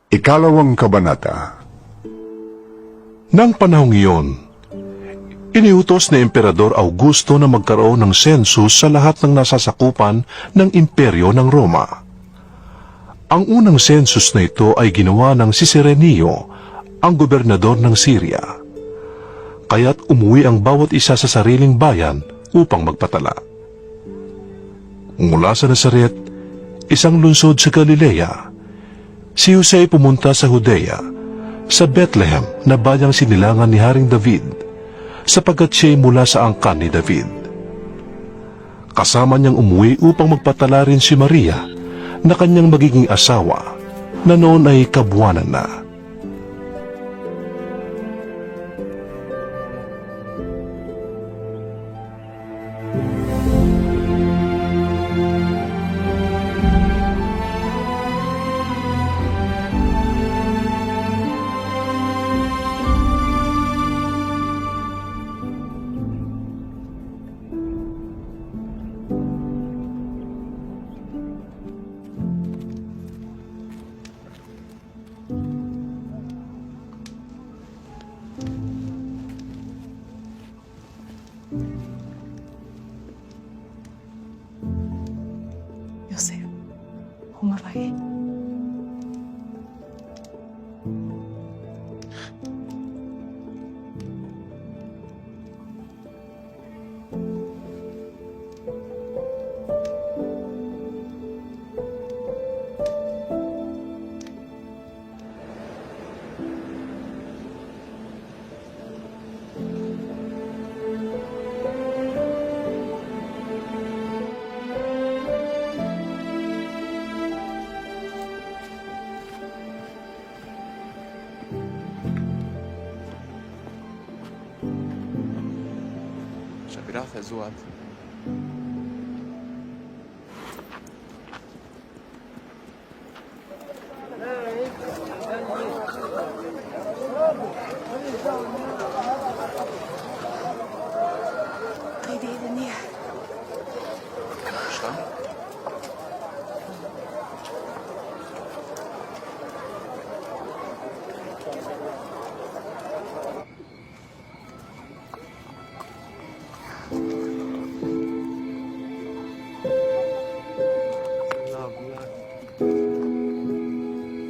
Ikalawang Kabanata. Nang panahong iyon, iniutos ni Emperador Augusto na magkaroon ng sensus sa lahat ng nasasakupan ng imperyo ng Roma. Ang unang sensus na ito ay ginawa ng si Cirenio, ang gobernador ng Syria. Kaya't umuwi ang bawat isa sa sariling bayan upang magpatala. Mula sa Nazaret, isang lungsod sa Galilea, si Jose ay pumunta sa Judea, sa Bethlehem na bayang sinilangan ni Haring David, sapagkat siya'y mula sa angkan ni David. Kasama niyang umuwi upang magpatala rin si Maria, na kanyang magiging asawa, na noon ay kabuwanan na. Joseph, humabay. شبيرة فزوات Haydi niya. شلون؟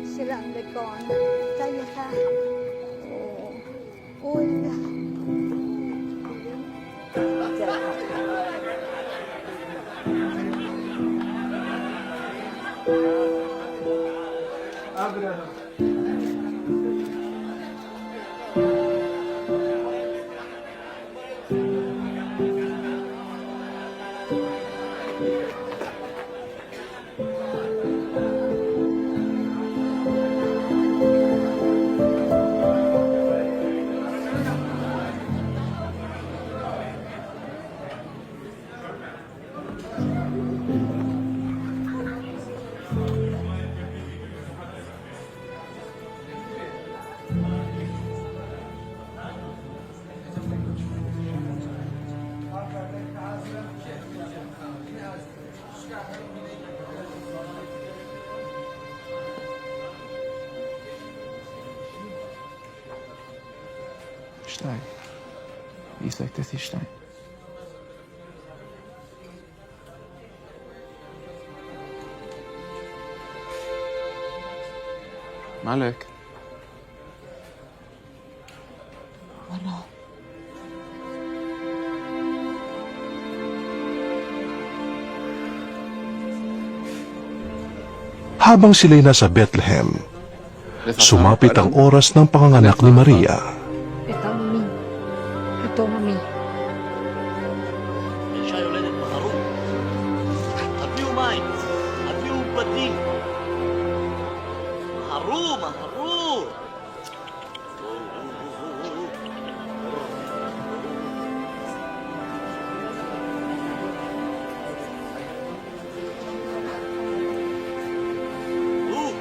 Sila ang lekon. Kaya ka. Oo. Uy. شتاي يسلك تسي شتاي مالك؟ Wala. Habang sila'y nasa Bethlehem, sumapit ang oras ng panganganak ni Maria. Ito, mami. Ito, mami. אישה יולדת בחרוב. הביאו מים, הביאו בדים. מהרו, מהרו.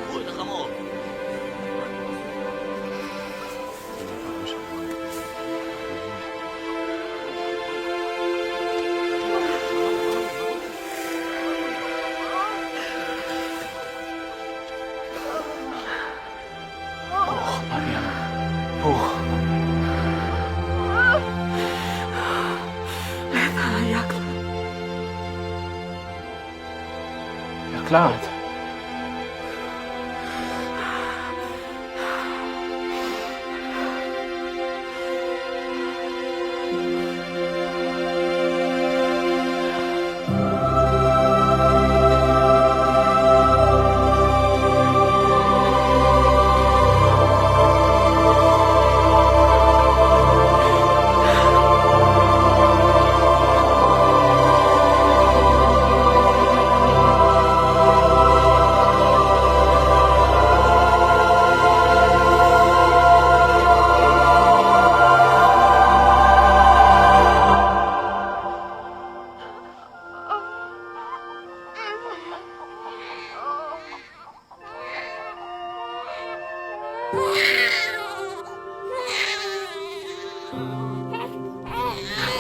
קחו את החמור. Ja, klart.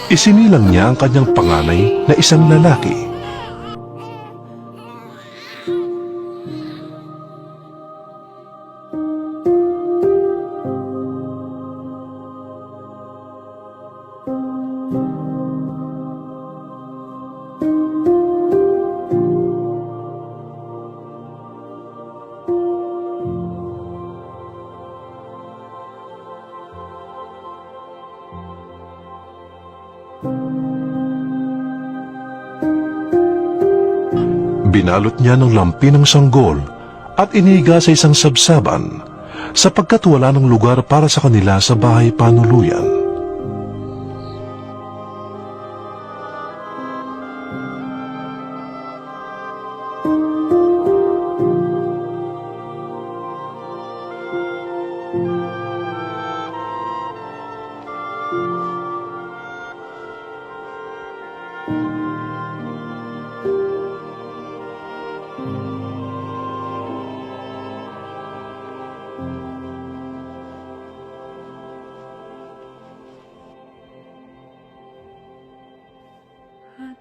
Isinilang niya ang kanyang panganay na isang lalaki. Binalot niya ng lampi ng sanggol at iniga sa isang sabsaban sapagkat wala ng lugar para sa kanila sa bahay panuluyan.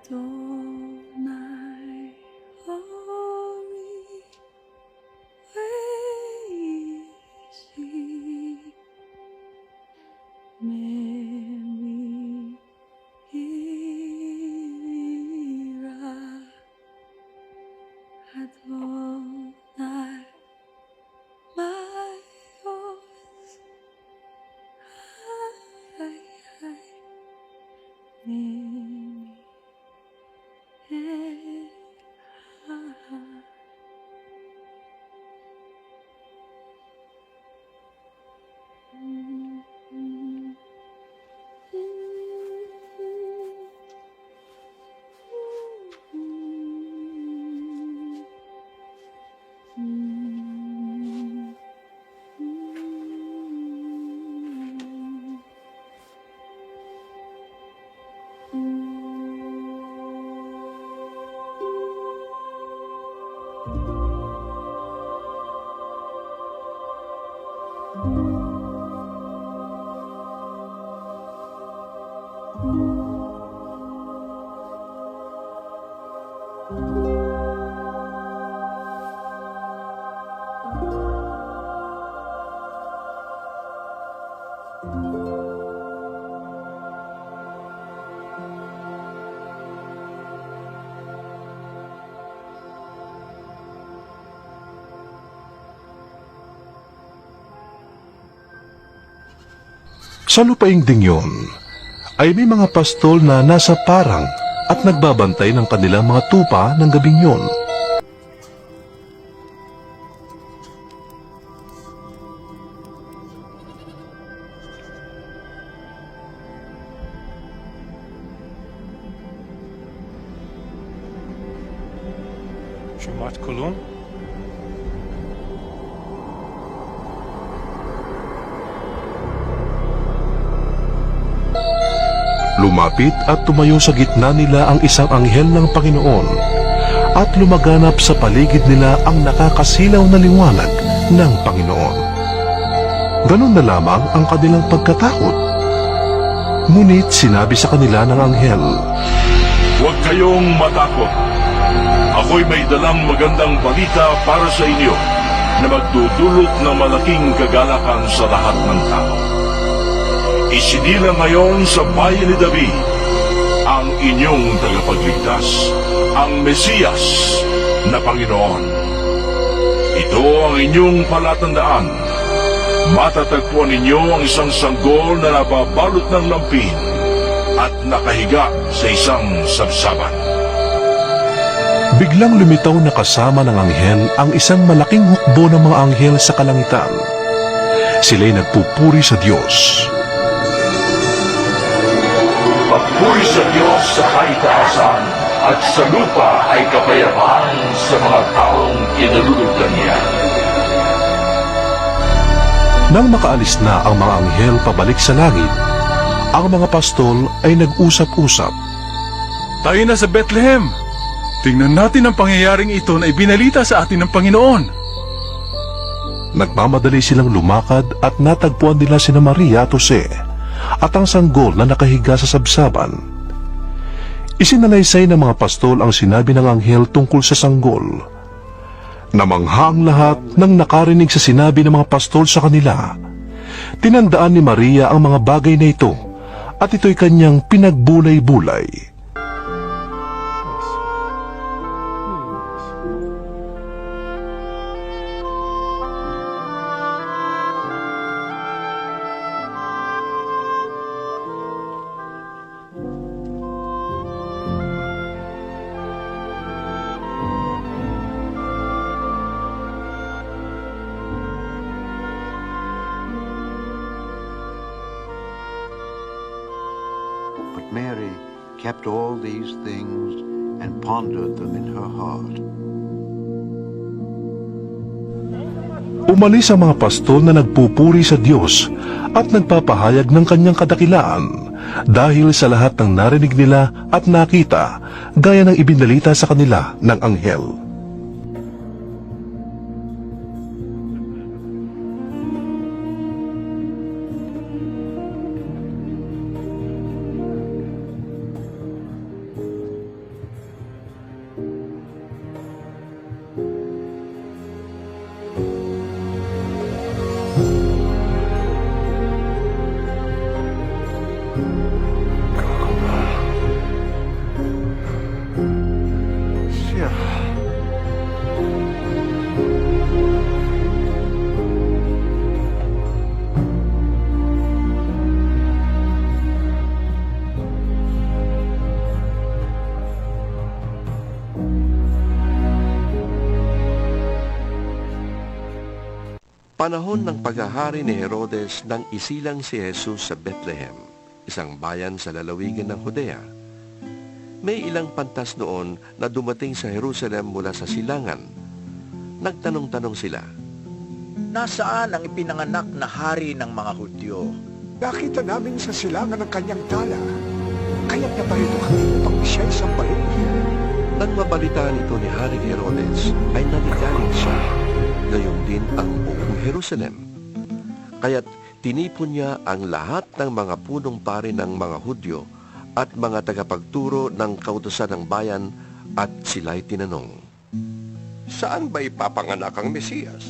Adonai, Ori, Weisi, Memi, Ira, Adonai, my Oz, Memi, Sa lupaing ding yun, ay may mga pastol na nasa parang at nagbabantay ng kanilang mga tupa ng gabing yun. Shabbat Shalom. Lumapit at tumayo sa gitna nila ang isang anghel ng Panginoon at lumaganap sa paligid nila ang nakakasilaw na liwanag ng Panginoon. Ganun na lamang ang kanilang pagkatakot. Ngunit sinabi sa kanila ng anghel, Huwag kayong matakot. Ako'y may dalang magandang balita para sa inyo na magdudulot ng malaking kagalakan sa lahat ng tao. Isinilang ngayon sa bayan ni David ang inyong tagapagligtas, ang Mesiyas na Panginoon. Ito ang inyong palatandaan. Matatagpuan ninyo ang isang sanggol na nababalot ng lampin at nakahiga sa isang sabsaban. Biglang lumitaw na kasama ng anghel ang isang malaking hukbo ng mga anghel sa kalangitan. Sila'y nagpupuri sa Diyos. Papuri sa Diyos sa kaitaasan at sa lupa ay kapayapaan sa mga taong kinalulugdan niya. Nang makaalis na ang mga anghel pabalik sa langit, ang mga pastol ay nag-usap-usap. Tayo na sa Bethlehem. Tingnan natin ang pangyayaring ito na ibinalita sa atin ng Panginoon. Nagmamadali silang lumakad at natagpuan nila sina Maria at Jose at ang sanggol na nakahiga sa sabsaban. Isinalaysay ng mga pastol ang sinabi ng anghel tungkol sa sanggol. Namangha ang lahat nang nakarinig sa sinabi ng mga pastol sa kanila. Tinandaan ni Maria ang mga bagay na ito at ito'y kanyang pinagbulay-bulay. But Mary kept all these things and pondered them in her heart. Umalis ang mga pastol na nagpupuri sa Diyos at nagpapahayag ng kanyang kadakilaan dahil sa lahat ng narinig nila at nakita gaya ng ibinalita sa kanila ng anghel. Panahon ng paghahari ni Herodes nang isilang si Jesus sa Bethlehem, isang bayan sa lalawigan ng Judea. May ilang pantas noon na dumating sa Jerusalem mula sa silangan. Nagtanong-tanong sila, Nasaan ang ipinanganak na hari ng mga Hudyo? Nakita namin sa silangan ng kanyang tala. Kaya niya ba ito kami upang siya'y sambahin? Nang mabalitaan ito ni Haring Herodes, ay naligalig siya. Gayon din ang buong Jerusalem. Kaya't tinipon niya ang lahat ng mga punong pari ng mga Hudyo at mga tagapagturo ng kautusan ng bayan at sila'y tinanong, Saan ba ipapanganak ang Mesiyas?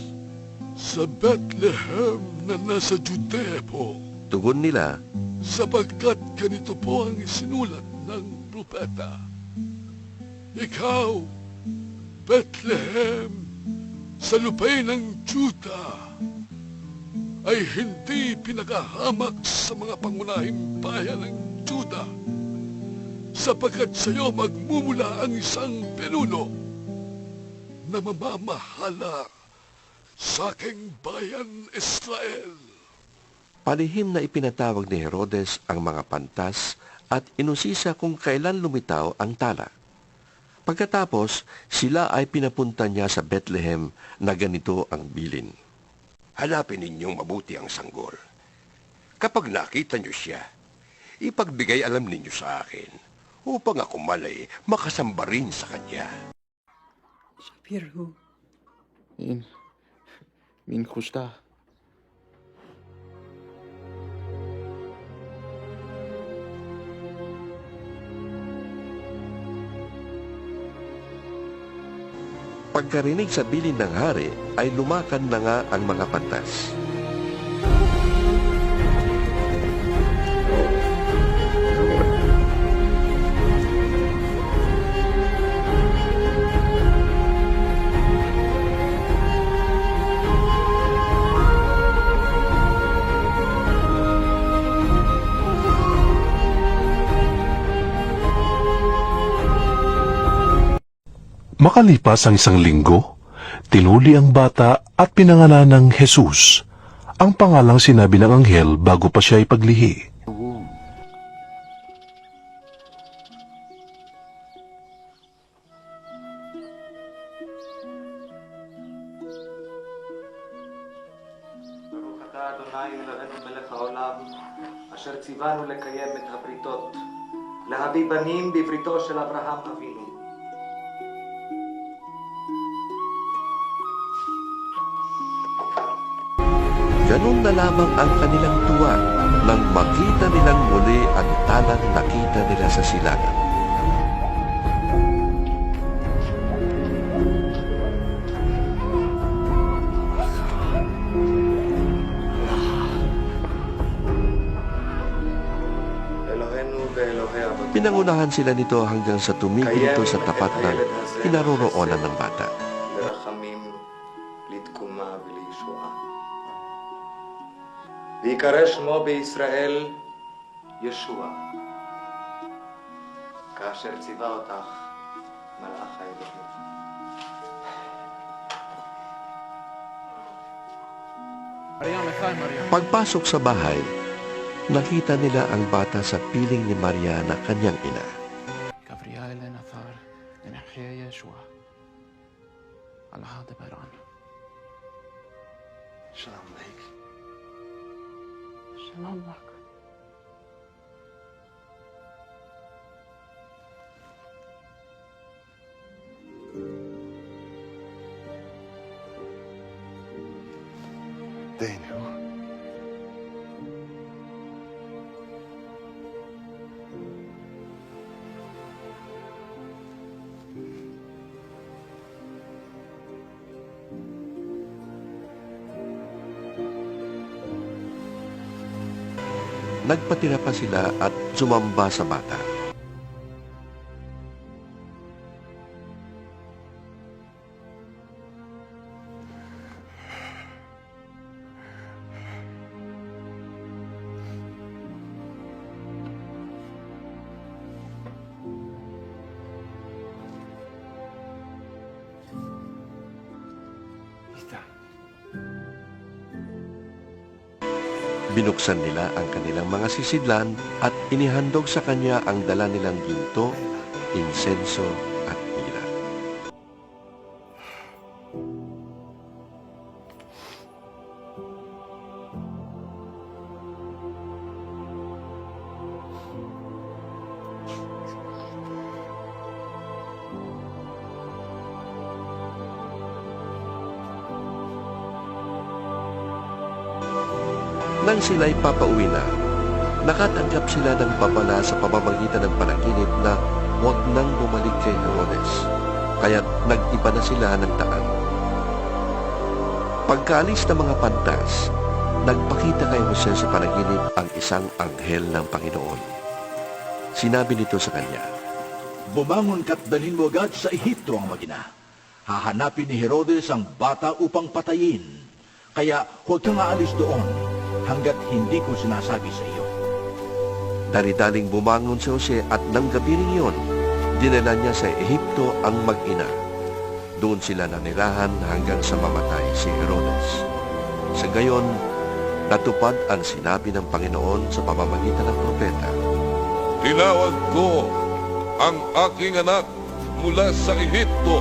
Sa Bethlehem na nasa Judea po, tugon nila, sapagkat ganito po ang isinulat ng propeta. Ikaw, Bethlehem, sa lupay ng Juda, ay hindi pinakahamak sa mga pangunahing bayan ng Juda, sapagkat sa iyo magmumula ang isang pinuno na mamamahala sa aking bayan Israel. Palihim na ipinatawag ni Herodes ang mga pantas at inusisa kung kailan lumitaw ang tala. Pagkatapos, sila ay pinapunta niya sa Bethlehem na ganito ang bilin. Hanapin ninyong mabuti ang sanggol. Kapag nakita niyo siya, ipagbigay alam ninyo sa akin upang ako malay makasamba rin sa kanya. Shapiro. Min khusta. Pagkarinig sa bilin ng hari, ay lumakad na nga ang mga pantas. Makalipas ang 1 linggo, tinuli ang bata at pinangalan ng Jesus, ang pangalang sinabi ng anghel bago pa siya ipaglihi. ברוך אתה אדוני אלוהינו מלך העולם, אשר ציוונו לקיים את הבריתות, להביא בנים בבריתו של אברהם אבינו. Ganun na lamang ang kanilang tuwa nang makita nilang muli ang talang nakita nila sa silangan. אלוהינו ואלוהי אבותינו, Pinangunahan sila nito hanggang sa tumigil ito sa tapat ng kinaroroonan ng bata. לרחמים, לתקומה ולישועה. ויקרא שמו בישראל ישוע, כאשר ציווה אותך מלאך האלוהים. Pagpasok sa bahay, nakita nila ang bata sa piling ni Maria na kanyang ina. גבריאל נפל ונחיה ישוע על הדברן. שלום לך. שלום לך. Daniel. Nagpatira pa sila at sumamba sa bata. Binuksan nila ang kanilang mga sisidlan at inihandog sa kanya ang dala nilang ginto, insenso at mira. Nang sila'y papauwi na, nakatanggap sila ng babala sa pamamagitan ng panaginip na huwag nang bumalik kay Herodes, kaya't nag-iba na sila ng daan. Pagkaalis ng mga pantas, nagpakita kay Jose sa panaginip ang isang anghel ng Panginoon. Sinabi nito sa kanya, Bumangon ka't dalhin mo agad sa Ehipto ang mag-ina. Hahanapin ni Herodes ang bata upang patayin. Kaya huwag kang aalis doon hanggat hindi ko sinasabi sa iyo. Dali-daling bumangon si Jose at nang gabi rin yun, dinala niya sa Ehipto ang mag-ina. Doon sila nanirahan hanggang sa mamatay si Herodes. Sa gayon, natupad ang sinabi ng Panginoon sa pamamagitan ng propeta. Tinawag ko ang aking anak mula sa Ehipto.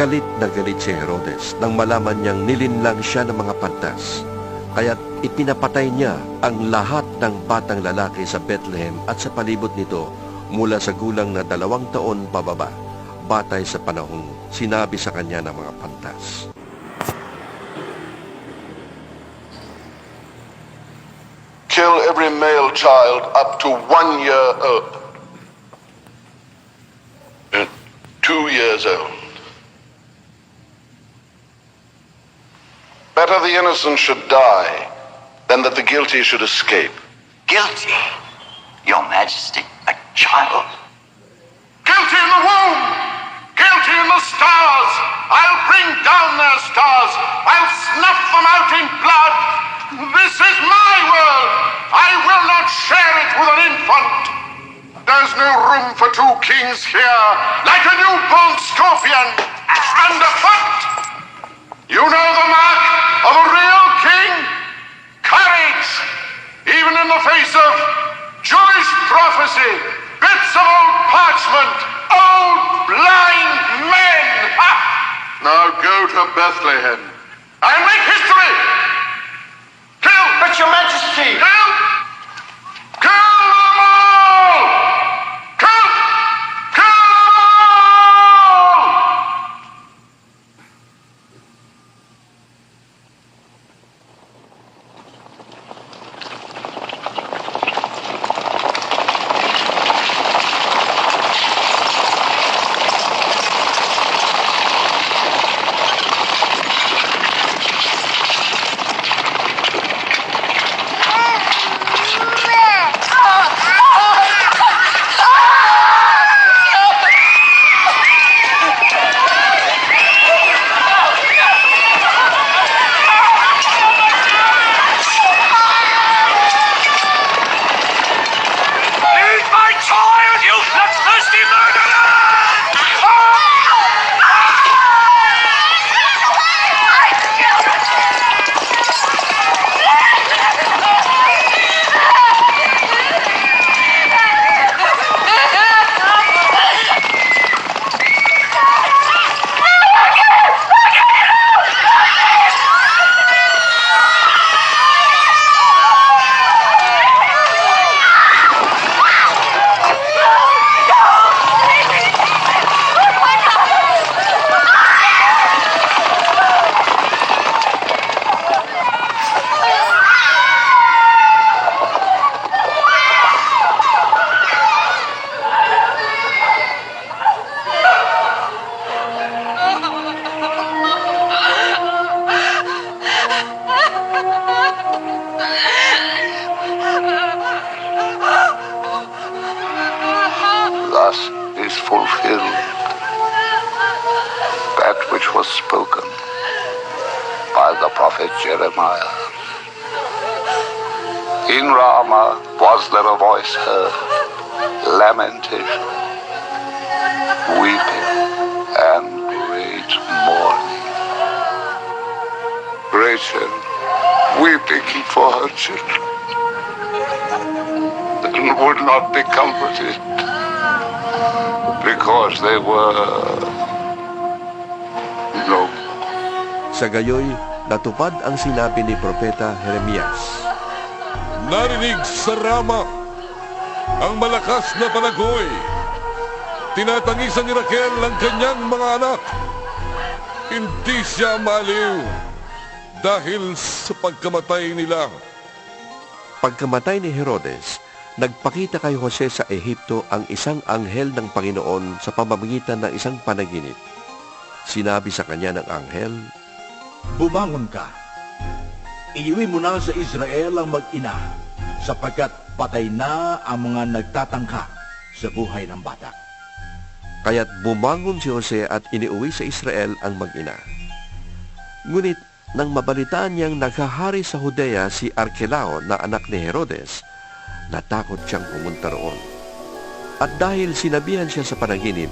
Galit na galit si Herodes nang malaman niyang nilinlang siya ng mga pantas. Kaya't ipinapatay niya ang lahat ng batang lalaki sa Bethlehem at sa palibot nito mula sa gulang na 2 taon pababa, batay sa panahong sinabi sa kanya ng mga pantas. Kill every male child up to 1 year old. 2 years old. Better the innocent should die than that the guilty should escape. Guilty? Your Majesty, a child? Guilty in the womb! in the stars. I'll bring down their stars. I'll snuff them out in blood. This is my world. I will not share it with an infant. There's no room for two kings here, like a newborn scorpion underfoot. You know the mark of a real king? Courage, even in the face of Jewish prophecy, bits of old parchment, old blind men. Ha! Now go to Bethlehem and make history. Kill! But your majesty! Kill! Kill them all! Kill! Kill them all! Thus is fulfilled that which was spoken by the prophet Jeremiah. In Ramah was there a voice heard, lamentation, weeping, and great mourning. Rachel weeping for her children, and would not be comforted, because they were no. Sa gayoy, natupad ang sinabi ni Propeta Jeremias. Narinig sa Rama ang malakas na palagoy. Tinatangisan ni Raquel ang kanyang mga anak. Hindi siya maliw dahil sa pagkamatay nila. Pagkamatay ni Herodes, nagpakita kay Jose sa Ehipto ang isang anghel ng Panginoon sa pamamagitan ng isang panaginip. Sinabi sa kanya ng anghel, Bumangon ka. Iuwi mo na sa Israel ang mag-ina, sapagkat patay na ang mga nagtatangka sa buhay ng bata. Kaya't bumangon si Jose at iniuwi sa Israel ang mag-ina. Ngunit nang mabalitaan niyang naghahari sa Judea si Arkelao na anak ni Herodes, natakot siyang pumunta roon. At dahil sinabihan siya sa panaginip,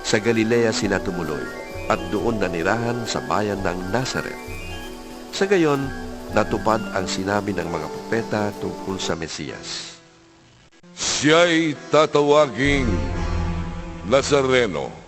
sa Galilea sila tumuloy at doon nanirahan sa bayan ng Nazareth. Sa gayon, natupad ang sinabi ng mga propeta tungkol sa Mesiyas. Siya'y tatawaging Nazareno.